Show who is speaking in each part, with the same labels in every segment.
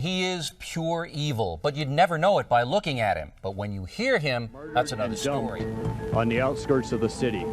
Speaker 1: He is pure evil, but you'd never know it by looking at him. But when you hear him, that's another story.
Speaker 2: On the outskirts of the city,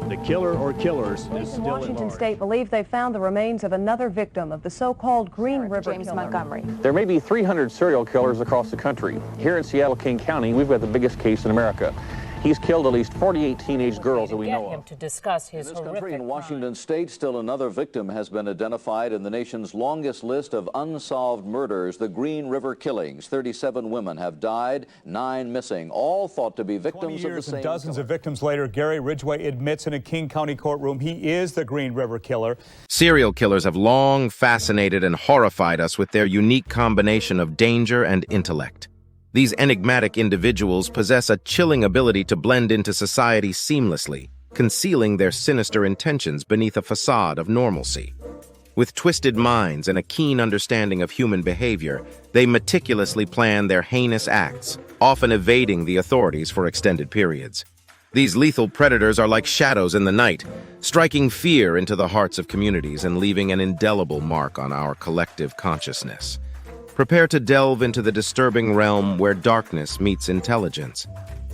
Speaker 2: the killer or killers is still at
Speaker 3: Washington
Speaker 2: large.
Speaker 3: State believe they found the remains of another victim of the so-called Green River
Speaker 4: James
Speaker 3: killer.
Speaker 4: Montgomery.
Speaker 5: There may be 300 serial killers across the country. Here in Seattle, King County, we've got the biggest case in America. He's killed at least 48 teenage girls that we know of.
Speaker 4: To discuss his
Speaker 6: In this country,
Speaker 4: horrific
Speaker 6: in Washington State, still another victim has been identified in the nation's longest list of unsolved murders, the Green River killings. 37 women have died, 9 missing, all thought to be victims of the same
Speaker 7: and dozens
Speaker 6: killer.
Speaker 7: of victims later, Gary Ridgway admits in a King County courtroom he is the Green River killer.
Speaker 8: Serial killers have long fascinated and horrified us with their unique combination of danger and intellect. These enigmatic individuals possess a chilling ability to blend into society seamlessly, concealing their sinister intentions beneath a facade of normalcy. With twisted minds and a keen understanding of human behavior, they meticulously plan their heinous acts, often evading the authorities for extended periods. These lethal predators are like shadows in the night, striking fear into the hearts of communities and leaving an indelible mark on our collective consciousness. Prepare to delve into the disturbing realm where darkness meets intelligence,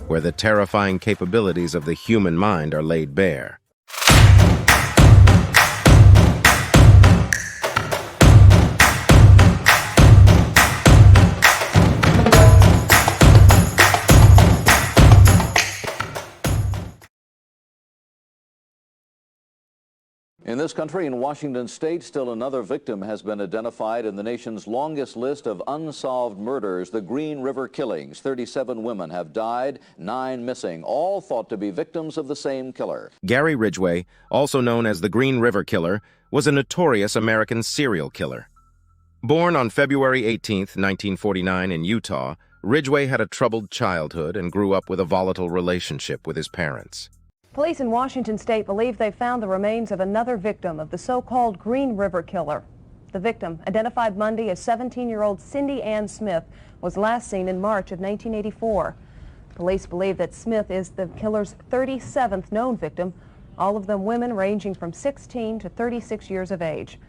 Speaker 8: where the terrifying capabilities of the human mind are laid bare.
Speaker 6: In this country, in Washington State, still another victim has been identified in the nation's longest list of unsolved murders, the Green River killings. 37 women have died, 9 missing, all thought to be victims of the same killer.
Speaker 8: Gary Ridgway, also known as the Green River Killer, was a notorious American serial killer. Born on February 18, 1949 in Utah, Ridgway had a troubled childhood and grew up with a volatile relationship with his parents.
Speaker 3: Police in Washington State believe they found the remains of another victim of the so-called Green River killer. The victim, identified Monday as 17-year-old Cindy Ann Smith, was last seen in March of 1984. Police believe that Smith is the killer's 37th known victim, all of them women ranging from 16 to 36 years of age.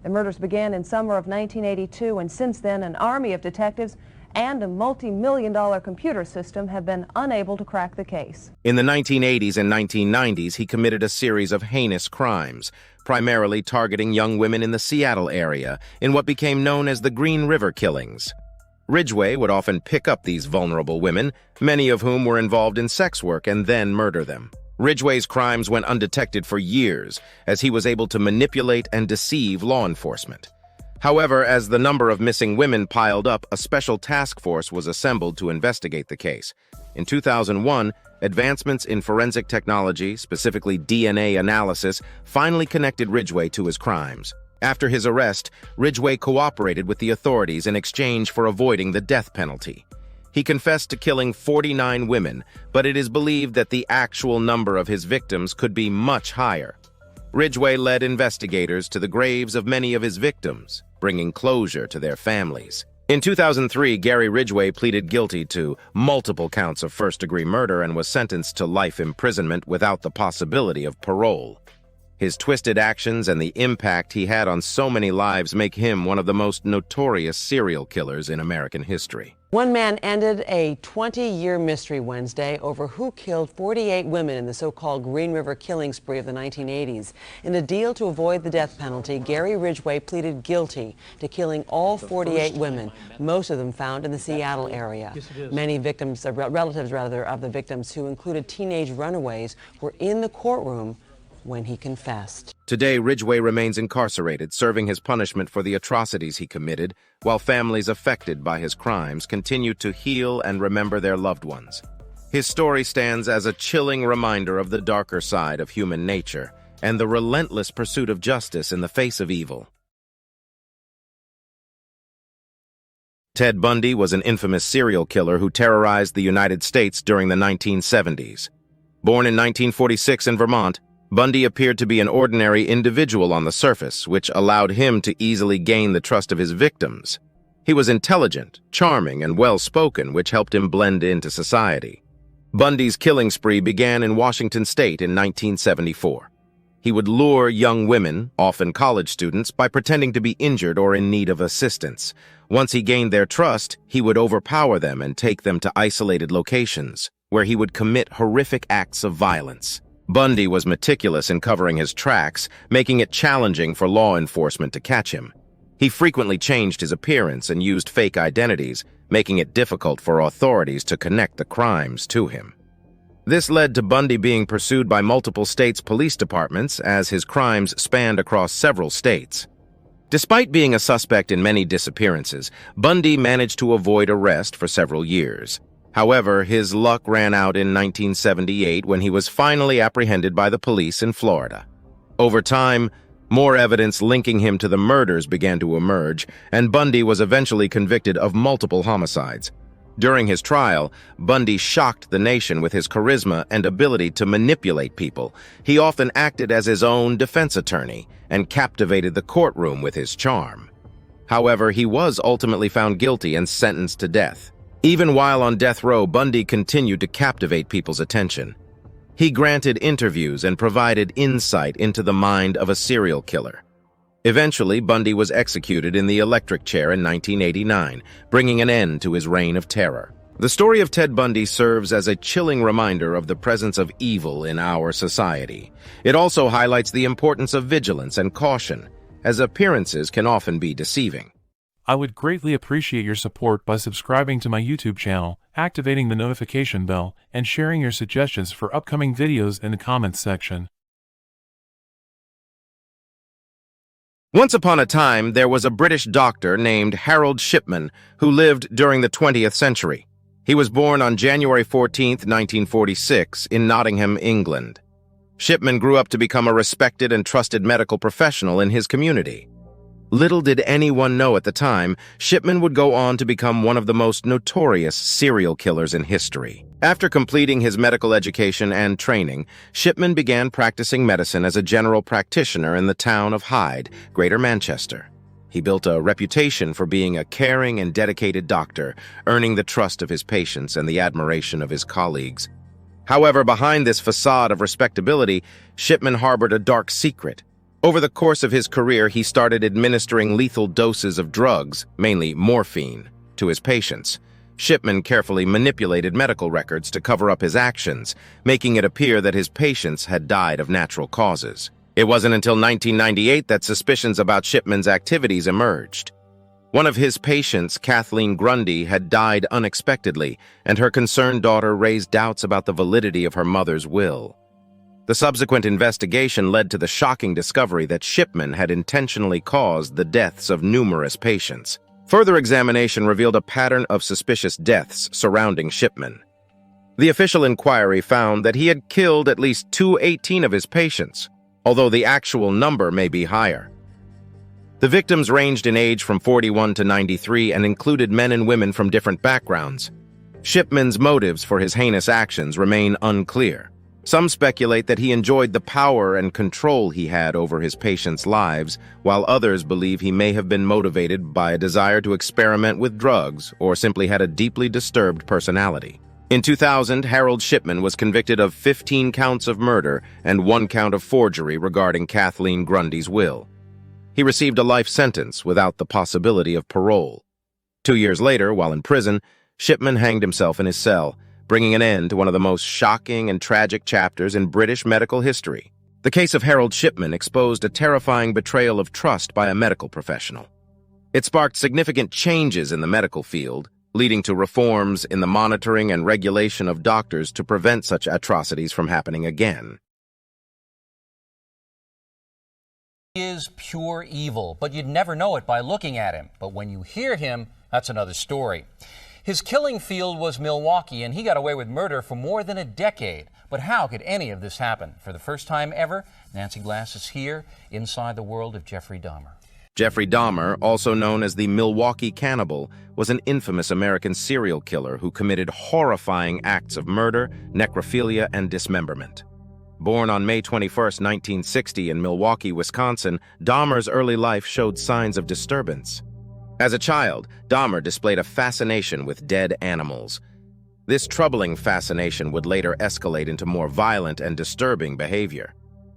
Speaker 3: The murders began in summer of 1982, and since then an army of detectives and a multi-million-dollar computer system have been unable to crack the case.
Speaker 8: In the 1980s and 1990s, he committed a series of heinous crimes, primarily targeting young women in the Seattle area, in what became known as the Green River killings. Ridgway would often pick up these vulnerable women, many of whom were involved in sex work, and then murder them. Ridgway's crimes went undetected for years, as he was able to manipulate and deceive law enforcement. However, as the number of missing women piled up, a special task force was assembled to investigate the case. In 2001, advancements in forensic technology, specifically DNA analysis, finally connected Ridgway to his crimes. After his arrest, Ridgway cooperated with the authorities in exchange for avoiding the death penalty. He confessed to killing 49 women, but it is believed that the actual number of his victims could be much higher. Ridgway led investigators to the graves of many of his victims, bringing closure to their families. In 2003, Gary Ridgway pleaded guilty to multiple counts of first-degree murder and was sentenced to life imprisonment without the possibility of parole. His twisted actions and the impact he had on so many lives make him one of the most notorious serial killers in American history.
Speaker 9: One man ended a 20-year mystery Wednesday over who killed 48 women in the so-called Green River killing spree of the 1980s. In a deal to avoid the death penalty, Gary Ridgway pleaded guilty to killing all 48 women, most of them found in the Seattle area. Many victims, relatives of the victims, who included teenage runaways, were in the courtroom when he confessed.
Speaker 8: Today, Ridgway remains incarcerated, serving his punishment for the atrocities he committed, while families affected by his crimes continue to heal and remember their loved ones. His story stands as a chilling reminder of the darker side of human nature and the relentless pursuit of justice in the face of evil. Ted Bundy was an infamous serial killer who terrorized the United States during the 1970s. Born in 1946 in Vermont, Bundy appeared to be an ordinary individual on the surface, which allowed him to easily gain the trust of his victims. He was intelligent, charming, and well-spoken, which helped him blend into society. Bundy's killing spree began in Washington State in 1974. He would lure young women, often college students, by pretending to be injured or in need of assistance. Once he gained their trust, he would overpower them and take them to isolated locations, where he would commit horrific acts of violence. Bundy was meticulous in covering his tracks, making it challenging for law enforcement to catch him. He frequently changed his appearance and used fake identities, making it difficult for authorities to connect the crimes to him. This led to Bundy being pursued by multiple states' police departments as his crimes spanned across several states. Despite being a suspect in many disappearances, Bundy managed to avoid arrest for several years. However, his luck ran out in 1978 when he was finally apprehended by the police in Florida. Over time, more evidence linking him to the murders began to emerge, and Bundy was eventually convicted of multiple homicides. During his trial, Bundy shocked the nation with his charisma and ability to manipulate people. He often acted as his own defense attorney and captivated the courtroom with his charm. However, he was ultimately found guilty and sentenced to death. Even while on death row, Bundy continued to captivate people's attention. He granted interviews and provided insight into the mind of a serial killer. Eventually, Bundy was executed in the electric chair in 1989, bringing an end to his reign of terror. The story of Ted Bundy serves as a chilling reminder of the presence of evil in our society. It also highlights the importance of vigilance and caution, as appearances can often be deceiving.
Speaker 4: I would greatly appreciate your support by subscribing to my YouTube channel, activating the notification bell, and sharing your suggestions for upcoming videos in the comments section.
Speaker 8: Once upon a time, there was a British doctor named Harold Shipman who lived during the 20th century. He was born on January 14, 1946, in Nottingham, England. Shipman grew up to become a respected and trusted medical professional in his community. Little did anyone know at the time, Shipman would go on to become one of the most notorious serial killers in history. After completing his medical education and training, Shipman began practicing medicine as a general practitioner in the town of Hyde, Greater Manchester. He built a reputation for being a caring and dedicated doctor, earning the trust of his patients and the admiration of his colleagues. However, behind this facade of respectability, Shipman harbored a dark secret. Over the course of his career, he started administering lethal doses of drugs, mainly morphine, to his patients. Shipman carefully manipulated medical records to cover up his actions, making it appear that his patients had died of natural causes. It wasn't until 1998 that suspicions about Shipman's activities emerged. One of his patients, Kathleen Grundy, had died unexpectedly, and her concerned daughter raised doubts about the validity of her mother's will. The subsequent investigation led to the shocking discovery that Shipman had intentionally caused the deaths of numerous patients. Further examination revealed a pattern of suspicious deaths surrounding Shipman. The official inquiry found that he had killed at least 218 of his patients, although the actual number may be higher. The victims ranged in age from 41 to 93 and included men and women from different backgrounds. Shipman's motives for his heinous actions remain unclear. Some speculate that he enjoyed the power and control he had over his patients' lives, while others believe he may have been motivated by a desire to experiment with drugs or simply had a deeply disturbed personality. In 2000, Harold Shipman was convicted of 15 counts of murder and 1 count of forgery regarding Kathleen Grundy's will. He received a life sentence without the possibility of parole. 2 years later, while in prison, Shipman hanged himself in his cell, bringing an end to one of the most shocking and tragic chapters in British medical history. The case of Harold Shipman exposed a terrifying betrayal of trust by a medical professional. It sparked significant changes in the medical field, leading to reforms in the monitoring and regulation of doctors to prevent such atrocities from happening again.
Speaker 1: He is pure evil, but you'd never know it by looking at him. But when you hear him, that's another story. His killing field was Milwaukee, and he got away with murder for more than a decade. But how could any of this happen? For the first time ever, Nancy Glass is here, inside the world of Jeffrey Dahmer.
Speaker 8: Jeffrey Dahmer, also known as the Milwaukee Cannibal, was an infamous American serial killer who committed horrifying acts of murder, necrophilia, and dismemberment. Born on May 21, 1960 in Milwaukee, Wisconsin, Dahmer's early life showed signs of disturbance. As a child, Dahmer displayed a fascination with dead animals. This troubling fascination would later escalate into more violent and disturbing behavior.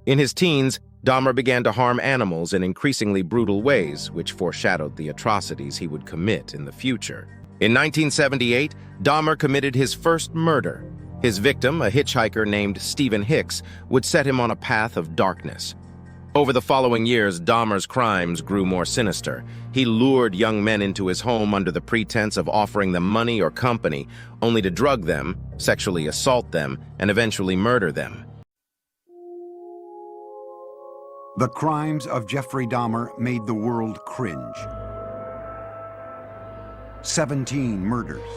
Speaker 8: In his teens, Dahmer began to harm animals in increasingly brutal ways, which foreshadowed the atrocities he would commit in the future. In 1978, Dahmer committed his first murder. His victim, a hitchhiker named Stephen Hicks, would set him on a path of darkness. Over the following years, Dahmer's crimes grew more sinister. He lured young men into his home under the pretense of offering them money or company, only to drug them, sexually assault them, and eventually murder them.
Speaker 10: The crimes of Jeffrey Dahmer made the world cringe. 17 murders.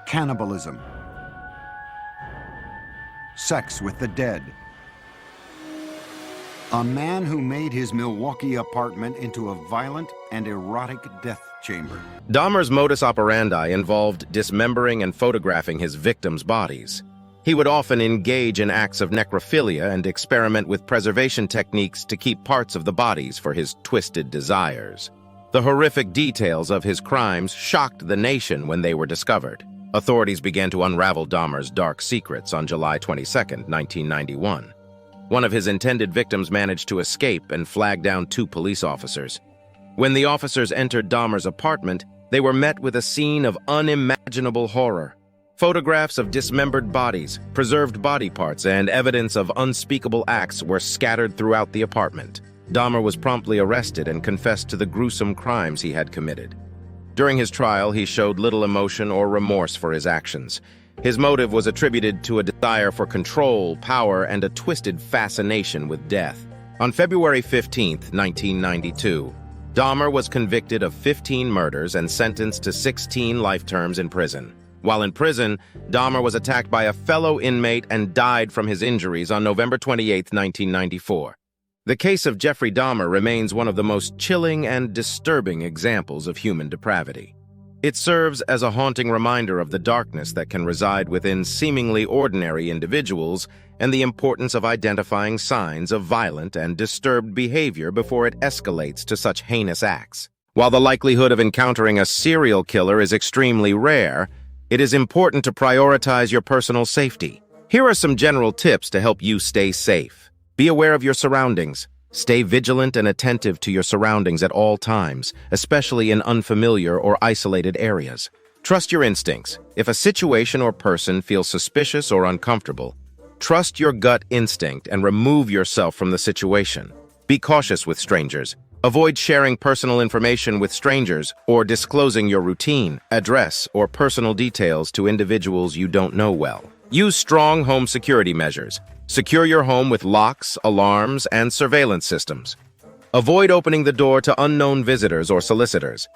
Speaker 10: Cannibalism. Sex with the dead. A man who made his Milwaukee apartment into a violent and erotic death chamber.
Speaker 8: Dahmer's modus operandi involved dismembering and photographing his victims' bodies. He would often engage in acts of necrophilia and experiment with preservation techniques to keep parts of the bodies for his twisted desires. The horrific details of his crimes shocked the nation when they were discovered. Authorities began to unravel Dahmer's dark secrets on July 22, 1991. One of his intended victims managed to escape and flag down 2 police officers. When the officers entered Dahmer's apartment, they were met with a scene of unimaginable horror. Photographs of dismembered bodies, preserved body parts, and evidence of unspeakable acts were scattered throughout the apartment. Dahmer was promptly arrested and confessed to the gruesome crimes he had committed. During his trial, he showed little emotion or remorse for his actions. His motive was attributed to a desire for control, power, and a twisted fascination with death. On February 15, 1992, Dahmer was convicted of 15 murders and sentenced to 16 life terms in prison. While in prison, Dahmer was attacked by a fellow inmate and died from his injuries on November 28, 1994. The case of Jeffrey Dahmer remains one of the most chilling and disturbing examples of human depravity. It serves as a haunting reminder of the darkness that can reside within seemingly ordinary individuals and the importance of identifying signs of violent and disturbed behavior before it escalates to such heinous acts. While the likelihood of encountering a serial killer is extremely rare, it is important to prioritize your personal safety. Here are some general tips to help you stay safe. Be aware of your surroundings. Stay vigilant and attentive to your surroundings at all times, especially in unfamiliar or isolated areas. Trust your instincts. If a situation or person feels suspicious or uncomfortable, trust your gut instinct and remove yourself from the situation. Be cautious with strangers. Avoid sharing personal information with strangers or disclosing your routine, address, or personal details to individuals you don't know well. Use strong home security measures. Secure your home with locks, alarms, and surveillance systems. Avoid opening the door to unknown visitors or solicitors.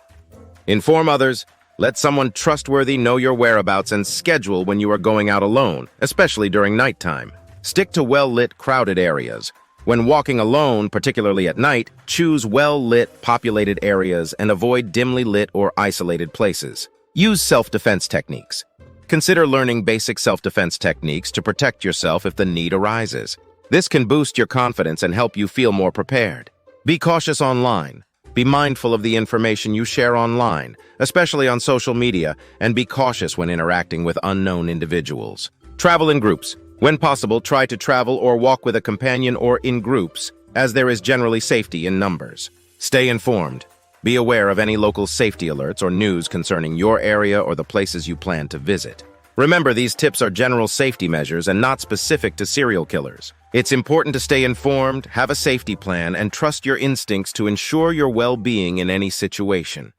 Speaker 8: Inform others. Let someone trustworthy know your whereabouts and schedule when you are going out alone, especially during nighttime. Stick to well-lit, crowded areas. When walking alone, particularly at night, choose well-lit, populated areas and avoid dimly lit or isolated places. Use self-defense techniques. Consider learning basic self-defense techniques to protect yourself if the need arises. This can boost your confidence and help you feel more prepared. Be cautious online. Be mindful of the information you share online, especially on social media, and be cautious when interacting with unknown individuals. Travel in groups. When possible, try to travel or walk with a companion or in groups, as there is generally safety in numbers. Stay informed. Be aware of any local safety alerts or news concerning your area or the places you plan to visit. Remember, these tips are general safety measures and not specific to serial killers. It's important to stay informed, have a safety plan, and trust your instincts to ensure your well-being in any situation.